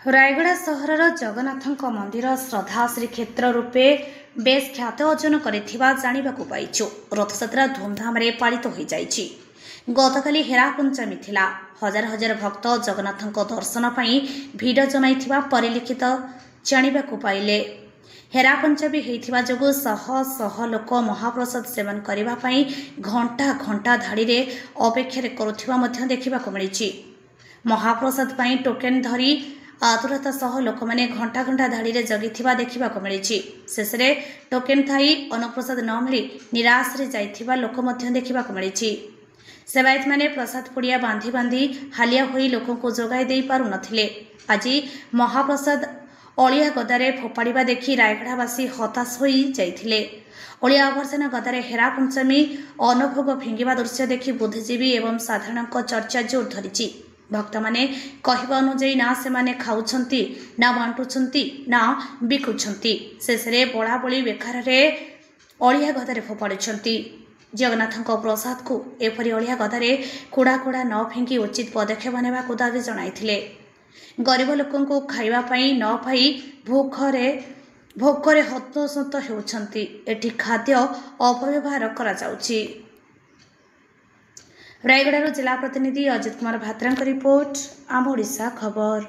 रायगड़ा सहर जगन्नाथ मंदिर श्रद्धा श्रीक्षेत्र रूपे बेस ख्यात अर्जन करथिबा पाइछु। रथयात्रा धूमधाम रे पालित हो जाइछि। गतकाली हेरा पंचमी थिला। हजार हजार भक्त जगन्नाथ दर्शन पई भीड़ जमाइथिबा परिलिखित जानिबाकु पाइले। हेरा पंचमी हेइथिबा जोगु शह शह लोक महाप्रसाद सेवन करिबा पई घंटा घंटा धाड़ी रे अपेक्षा करुथिबा मध्य देखिबाकु मिलिछि। महाप्रसाद पई टोकेन धरी आतुरता सह लोक मैंने घंटा घंटा धाड़ी रे जगिथिबा देखिबाकु मिलिछि। शेषरे टोकेन थाई अन्नप्रसाद न मिली निराश रे जाइथिबा लोक मध्य देखिबाकु मिलिछि। सेवायत माने प्रसाद पुड़िया बांधी बांधी हालिया होई लोकंकु जोगाई देई पारु नथिले। आज महाप्रसाद अलिया गदारे फोपाड़िबा देखि रायगड़ावासी हताश होई जाइथिले। अलिया अवर्जना गदारे हेरा पंचमी अनुभोग फिंगिबा दृश्य देखि बुद्धिजीवी एवं साधारणक चर्चा जोर धरिछि। भक्त माने कहवा अनुजाई ना से माने खाउछंती ना बांटुछंती ना बिकुछंती। शेषरे बड़ा बड़ी बेकार रे अलिया गदारे फोपाड़ुछंती। जगन्नाथ प्रसाद को एपरी अलिया गदारे कुड़ा कुड़ा न फिंगी उचित पदक्षेप नेबाकु दाबी जणाइथिले। गरीब लोकंकु खाइबा पई न पाई भोकरे हतसत हेउछंती। एठी खाद्य अपव्यवहार करा जाउछि। रायगड़ा जिला प्रतिनिधि अजित कुमार भात्रा रिपोर्ट आम ओडिशा खबर।